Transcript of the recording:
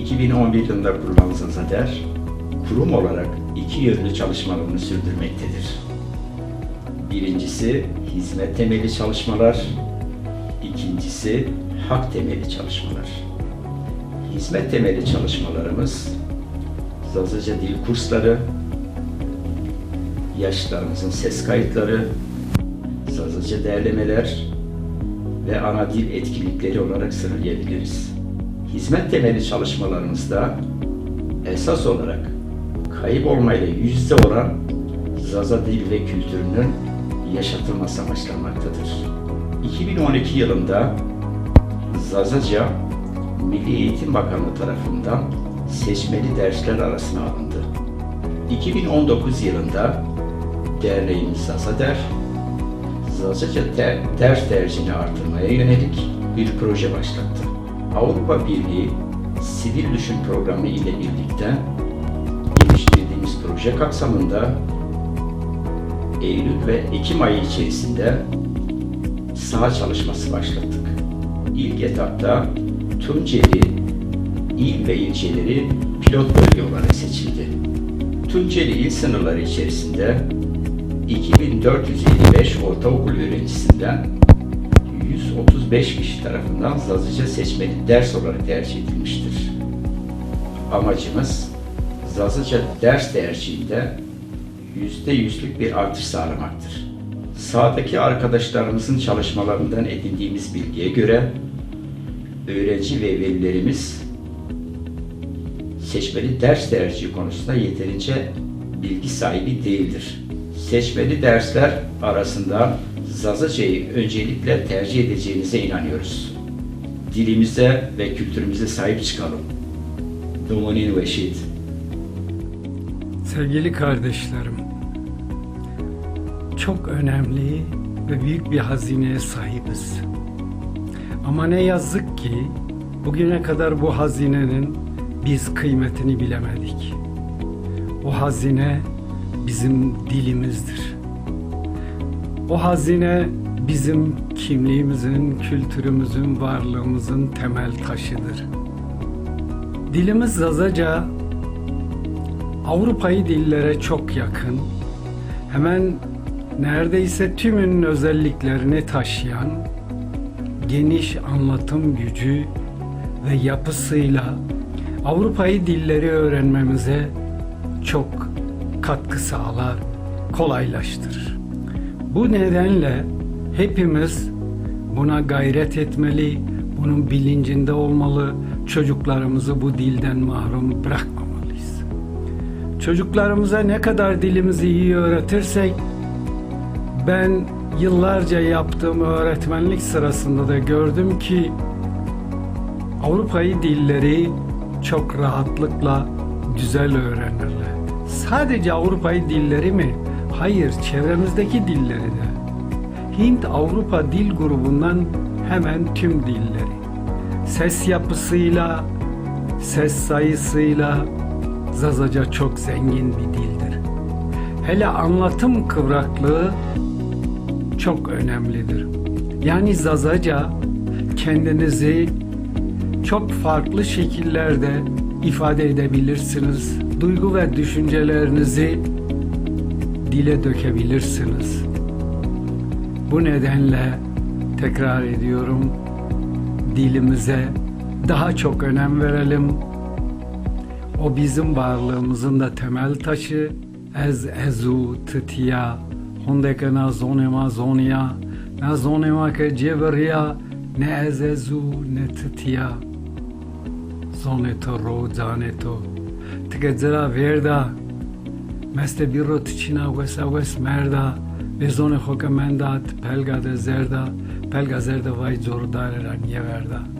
2011 yılında kurulan Zazader, kurum olarak iki yönlü çalışmalarını sürdürmektedir. Birincisi hizmet temelli çalışmalar, ikincisi hak temelli çalışmalar. Hizmet temelli çalışmalarımız Zazaca dil kursları, yaşlılarımızın ses kayıtları, Zazaca derlemeler ve ana dil etkinlikleri olarak sıralayabiliriz. Hizmet temelli çalışmalarımızda esas olarak kaybolmayla yüz yüze olan Zaza dil ve kültürünün yaşatılması amaçlanmaktadır. 2012 yılında Zazaca Milli Eğitim Bakanlığı tarafından seçmeli dersler arasına alındı. 2019 yılında derneğimiz Zazader, Zazaca ders tercihini artırmaya yönelik bir proje başlattı. Avrupa Birliği Sivil Düşün Programı ile birlikte geliştirdiğimiz proje kapsamında Eylül ve Ekim ayı içerisinde saha çalışması başlattık. İlk etapta Tunceli il ve ilçeleri pilot bölge olarak seçildi. Tunceli il sınırları içerisinde 2455 ortaokul öğrencisinden 135 kişi tarafından Zazaca seçmeli ders olarak tercih edilmiştir. Amacımız Zazaca ders tercihinde %100'lük bir artış sağlamaktır. Sahadaki arkadaşlarımızın çalışmalarından edindiğimiz bilgiye göre öğrenci ve velilerimiz seçmeli ders tercihi konusunda yeterince bilgi sahibi değildir. Seçmeli dersler arasında Zazaca'yı öncelikle tercih edeceğinize inanıyoruz. Dilimize ve kültürümüze sahip çıkalım. Domonin ve Şit. Sevgili kardeşlerim, çok önemli ve büyük bir hazineye sahibiz. Ama ne yazık ki bugüne kadar bu hazinenin biz kıymetini bilemedik. O hazine bizim dilimizdir. O hazine bizim kimliğimizin, kültürümüzün, varlığımızın temel taşıdır. Dilimiz Zazaca Avrupa'yı dillere çok yakın, hemen neredeyse tümünün özelliklerini taşıyan, geniş anlatım gücü ve yapısıyla Avrupa'yı dilleri öğrenmemize çok katkı sağlar, kolaylaştırır. Bu nedenle hepimiz buna gayret etmeli, bunun bilincinde olmalı, çocuklarımızı bu dilden mahrum bırakmamalıyız. Çocuklarımıza ne kadar dilimizi iyi öğretirsek, ben yıllarca yaptığım öğretmenlik sırasında da gördüm ki Avrupa'yı dilleri çok rahatlıkla güzel öğrenirler. Sadece Avrupa'yı dilleri mi? Hayır, çevremizdeki dilleri de. Hint-Avrupa dil grubundan hemen tüm dilleri. Ses yapısıyla, ses sayısıyla Zazaca çok zengin bir dildir. Hele anlatım kıvraklığı çok önemlidir. Yani Zazaca kendinizi çok farklı şekillerde ifade edebilirsiniz. Duygu ve düşüncelerinizi dile dökebilirsiniz. Bu nedenle tekrar ediyorum, dilimize daha çok önem verelim. O bizim varlığımızın da temel taşı. Ez ezu tıtiya hondeke na zonema zonia na zonema ke cevriya ne ez ezu ne tıtiya zoneto ro zaneto tigezera verda mesle birro ticina wes merda ve zone hoke mendat pelga de zerda vay zordare ra niye verda.